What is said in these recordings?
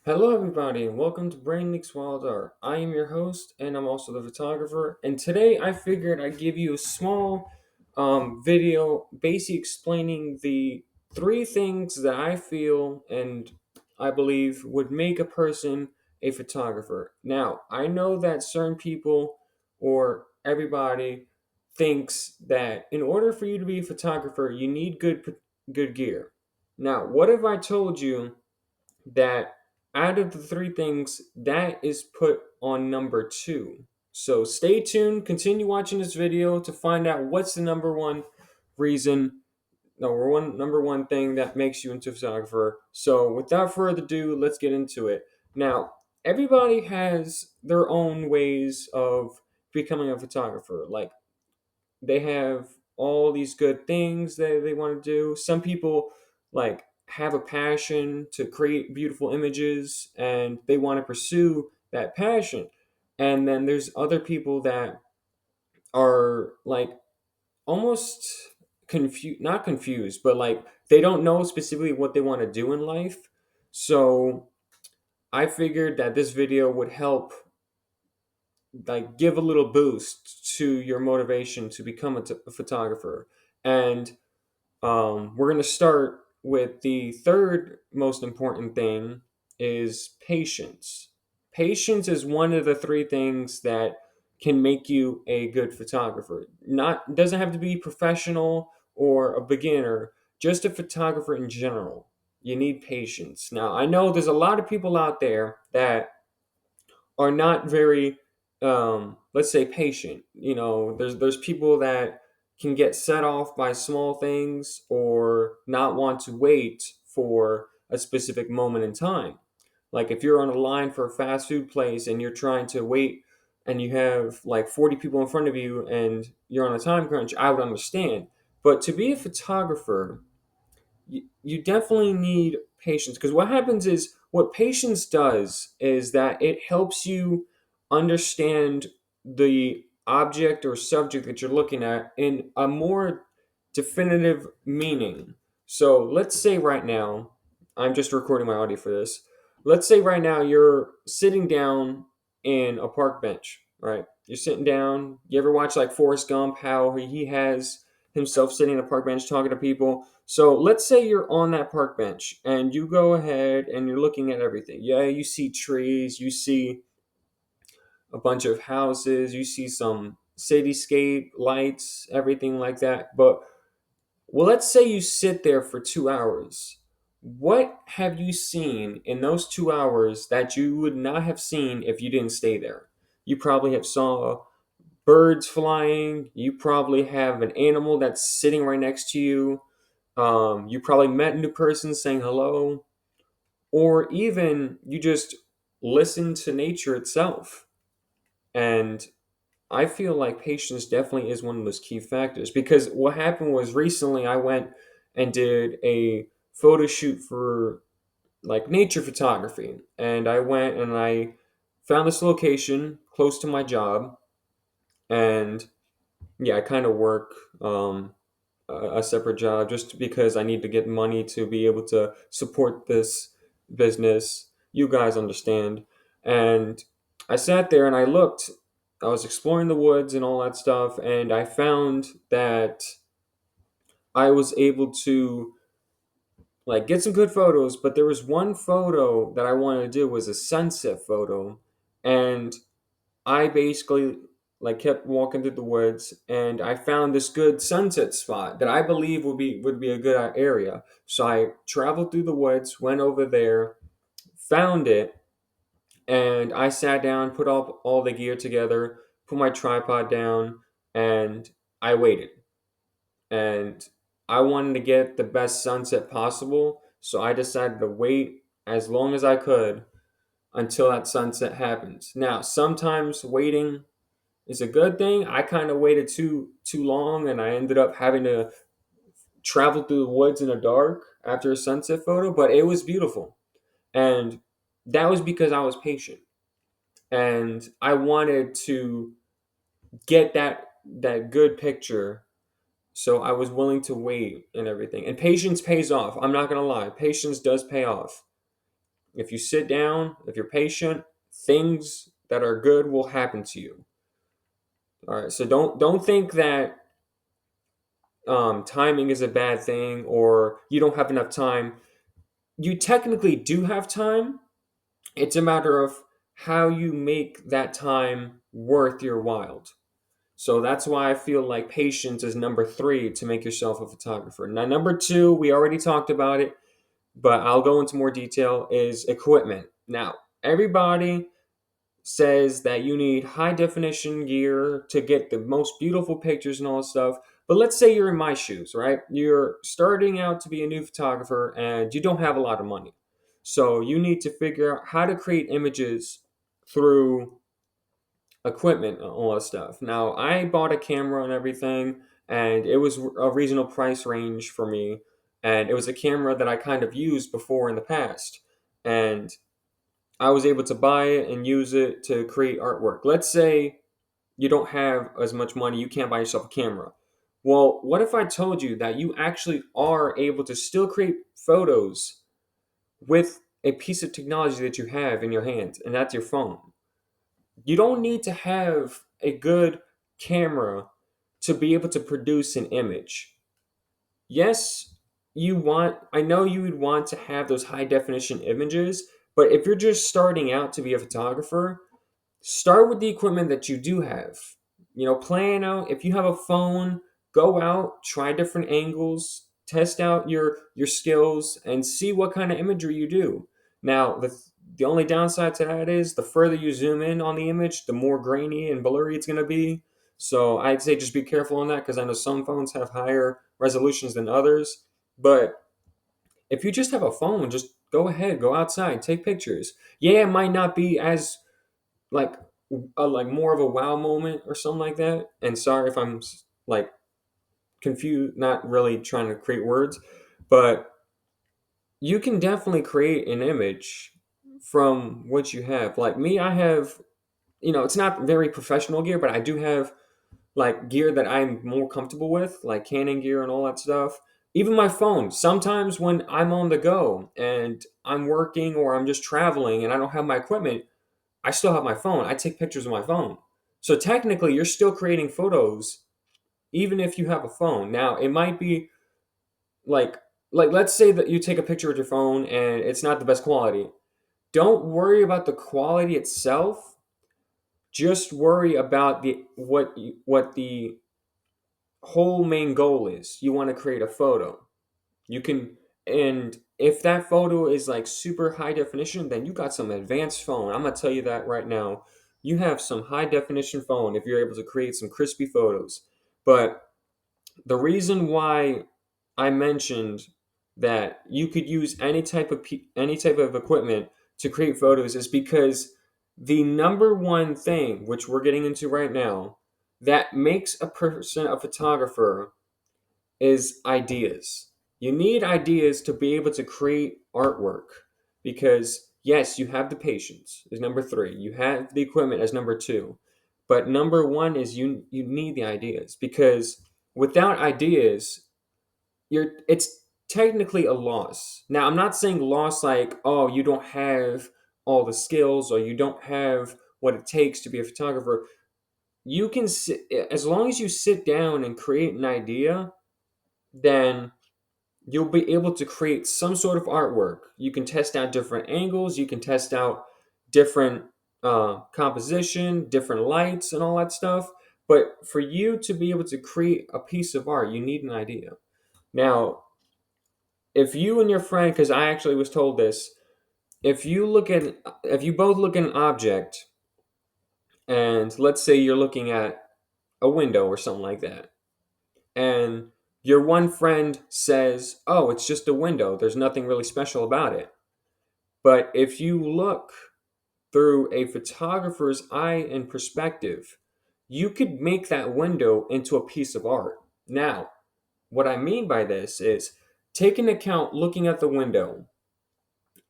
Hello, everybody, and welcome to Brain Leaks Wild Art. I am your host, and I'm also the photographer. And today, I figured I'd give you a small video, basically explaining the three things that I feel and I believe would make a person a photographer. Now, I know that certain people or everybody thinks that in order for you to be a photographer, you need good gear. Now, what if I told you that out of the three things, that is put on number two? So stay tuned, continue watching this video to find out what's the number one reason, number one thing that makes you into a photographer. So without further ado, let's get into it. Now, everybody has their own ways of becoming a photographer. Like they have all these good things that they want to do. Some people like have a passion to create beautiful images and they want to pursue that passion. And then there's other people that are like almost confused, not confused, but like they don't know specifically what they want to do in life. So I figured that this video would help like give a little boost to your motivation to become a photographer. And we're going to start with the third most important thing is patience. Patience is one of the three things that can make you a good photographer. Not doesn't have to be professional or a beginner, just a photographer in general. You need patience. Now, I know there's a lot of people out there that are not very let's say patient. There's people that can get set off by small things or not want to wait for a specific moment in time. Like if you're on a line for a fast food place and you're trying to wait and you have like 40 people in front of you and you're on a time crunch, I would understand. But to be a photographer, you definitely need patience, because what happens is what patience does is that it helps you understand the object or subject that you're looking at in a more definitive meaning. So let's say right now, I'm just recording my audio for this. Let's say right now you're sitting down in a park bench, right? You're sitting down. You ever watch like Forrest Gump, how he has himself sitting on a park bench talking to people? So let's say you're on that park bench and you go ahead and you're looking at everything. Yeah, you see trees, you see a bunch of houses, you see some cityscape lights, everything like that. But well, let's say you sit there for 2 hours. What have you seen in those 2 hours that you would not have seen if you didn't stay there? You probably have saw birds flying. You probably have an animal that's sitting right next to you. You probably met a new person saying hello, or even you just listen to nature itself. And I feel like patience definitely is one of those key factors, because what happened was recently I went and did a photo shoot for like nature photography. And I went and I found this location close to my job. And yeah, I kind of work a separate job just because I need to get money to be able to support this business. You guys understand. And I sat there and I looked, I was exploring the woods and all that stuff, and I found that I was able to like get some good photos, but there was one photo that I wanted to do was a sunset photo. And I basically like kept walking through the woods and I found this good sunset spot that I believe would be a good area. So I traveled through the woods, went over there, found it, and I sat down, put all the gear together, put my tripod down, and I waited. And I wanted to get the best sunset possible, so I decided to wait as long as I could until that sunset happens. Now, sometimes waiting is a good thing. I kind of waited too long, and I ended up having to travel through the woods in the dark after a sunset photo. But it was beautiful, and that was because I was patient and I wanted to get that good picture. So I was willing to wait and everything. And patience pays off. I'm not gonna lie, patience does pay off. If you sit down, if you're patient, things that are good will happen to you. All right. So don't think that timing is a bad thing or you don't have enough time. You technically do have time. It's a matter of how you make that time worth your while. So that's why I feel like patience is number three to make yourself a photographer. Now, number two, we already talked about it, but I'll go into more detail, is equipment. Now, everybody says that you need high definition gear to get the most beautiful pictures and all that stuff. But let's say you're in my shoes, right? You're starting out to be a new photographer and you don't have a lot of money. So you need to figure out how to create images through equipment and all that stuff. Now, I bought a camera and everything, and it was a reasonable price range for me. And it was a camera that I kind of used before in the past. And I was able to buy it and use it to create artwork. Let's say you don't have as much money, you can't buy yourself a camera. Well, what if I told you that you actually are able to still create photos with a piece of technology that you have in your hand, and that's your phone? You don't need to have a good camera to be able to produce an image. Yes, I know you would want to have those high definition images, but if you're just starting out to be a photographer, start with the equipment that you do have. Plan out, if you have a phone, go out, try different angles, test out your skills and see what kind of imagery you do. Now, the only downside to that is the further you zoom in on the image, the more grainy and blurry it's going to be. So I'd say just be careful on that, because I know some phones have higher resolutions than others. But if you just have a phone, just go ahead, go outside, take pictures. Yeah, it might not be as like like more of a wow moment or something like that. And sorry if I'm like confused, not really trying to create words, but you can definitely create an image from what you have. Like me, I have, it's not very professional gear, but I do have like gear that I'm more comfortable with, like Canon gear and all that stuff. Even my phone. Sometimes when I'm on the go and I'm working or I'm just traveling and I don't have my equipment, I still have my phone. I take pictures with my phone. So technically, you're still creating photos even if you have a phone. Now, it might be like let's say that you take a picture with your phone and it's not the best quality. Don't worry about the quality itself. Just worry about what the whole main goal is. You want to create a photo. You can, and if that photo is like super high definition, then you got some advanced phone. I'm gonna tell you that right now. You have some high definition phone if you're able to create some crispy photos. But the reason why I mentioned that you could use any type of equipment to create photos is because the number one thing, which we're getting into right now, that makes a person a photographer is ideas. You need ideas to be able to create artwork, because yes, you have the patience is number 3. You have the equipment as number 2. But number 1 is you need the ideas, because without ideas, it's technically a loss. Now, I'm not saying loss like, oh, you don't have all the skills or you don't have what it takes to be a photographer. You can sit, as long as you sit down and create an idea, then you'll be able to create some sort of artwork. You can test out different angles, you can test out different composition, different lights, and all that stuff. But for you to be able to create a piece of art, you need an idea. Now, if you and your friend, because I actually was told this, if you both look at an object, and let's say you're looking at a window or something like that, and your one friend says, "Oh, it's just a window. There's nothing really special about it." But if you look through a photographer's eye and perspective, you could make that window into a piece of art. Now, what I mean by this is take into account looking at the window,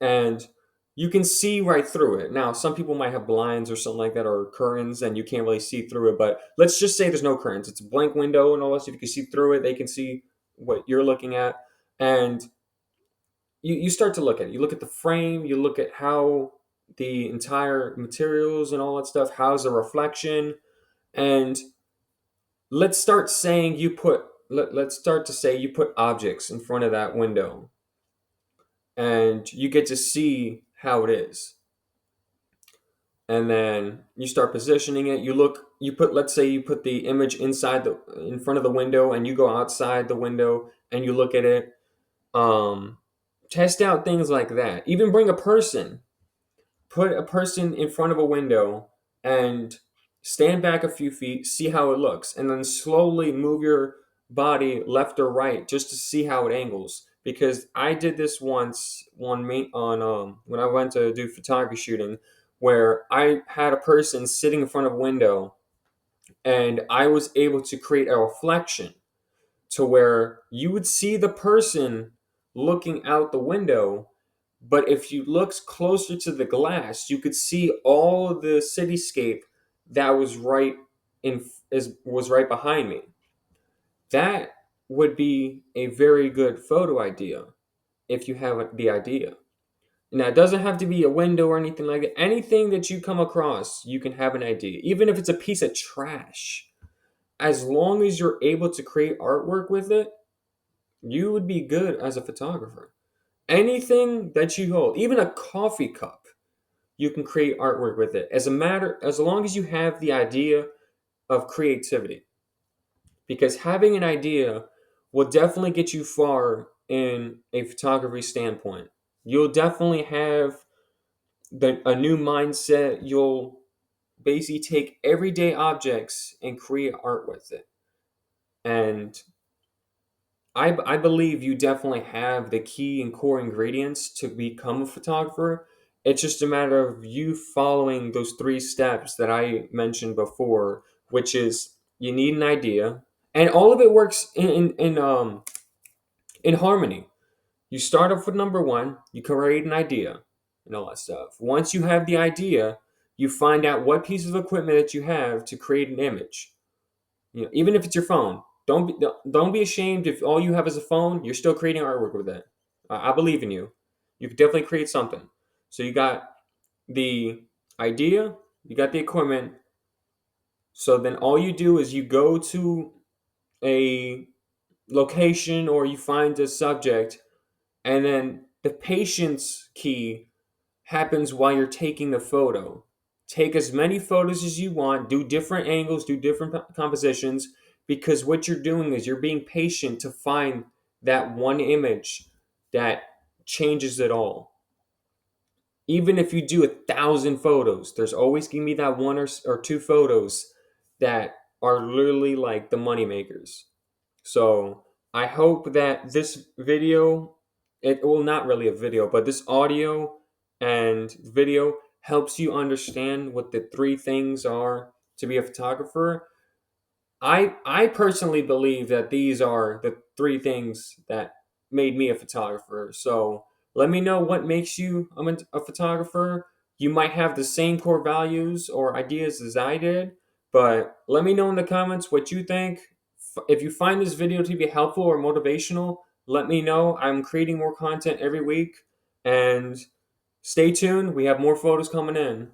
and you can see right through it. Now, some people might have blinds or something like that, or curtains, and you can't really see through it. But let's just say there's no curtains. It's a blank window, and all this. If you can see through it, they can see what you're looking at. And you start to look at it. You look at the frame, you look at how the entire materials and all that stuff, how's the reflection, and let's start saying you put let's start to say you put objects in front of that window and you get to see how it is. And then you start positioning it. You put, let's say you put the image in front of the window, and you go outside the window and you look at it. Test out things like that. Even bring a person, put a person in front of a window and stand back a few feet, see how it looks, and then slowly move your body left or right just to see how it angles. Because I did this once on when I went to do photography shooting, where I had a person sitting in front of a window, and I was able to create a reflection to where you would see the person looking out the window, but if you looked closer to the glass, you could see all of the cityscape that was right behind me. That would be a very good photo idea if you have the idea. Now, it doesn't have to be a window or anything like that. Anything that you come across, you can have an idea. Even if it's a piece of trash, as long as you're able to create artwork with it, you would be good as a photographer. Anything that you hold, even a coffee cup, you can create artwork with it. As long as you have the idea of creativity. Because having an idea will definitely get you far in a photography standpoint. You'll definitely have a new mindset. You'll basically take everyday objects and create art with it. And I believe you definitely have the key and core ingredients to become a photographer. It's just a matter of you following those three steps that I mentioned before, which is you need an idea, and all of it works in harmony. You start off with number one, you create an idea, and all that stuff. Once you have the idea, you find out what piece of equipment that you have to create an image. Even if it's your phone, don't be ashamed if all you have is a phone. You're still creating artwork with it. I believe in you. You could definitely create something. So you got the idea, you got the equipment. So then all you do is you go to a location or you find a subject, and then the patience key happens while you're taking the photo. Take as many photos as you want, do different angles, do different compositions, because what you're doing is you're being patient to find that one image that changes it all. Even if you do 1,000 photos, there's always going to be that one or two photos that are literally like the money makers. So I hope that this video, not really a video, but this audio and video helps you understand what the three things are to be a photographer. I personally believe that these are the three things that made me a photographer. So let me know what makes you a photographer. You might have the same core values or ideas as I did, but let me know in the comments what you think. If you find this video to be helpful or motivational, let me know. I'm creating more content every week, and stay tuned. We have more photos coming in.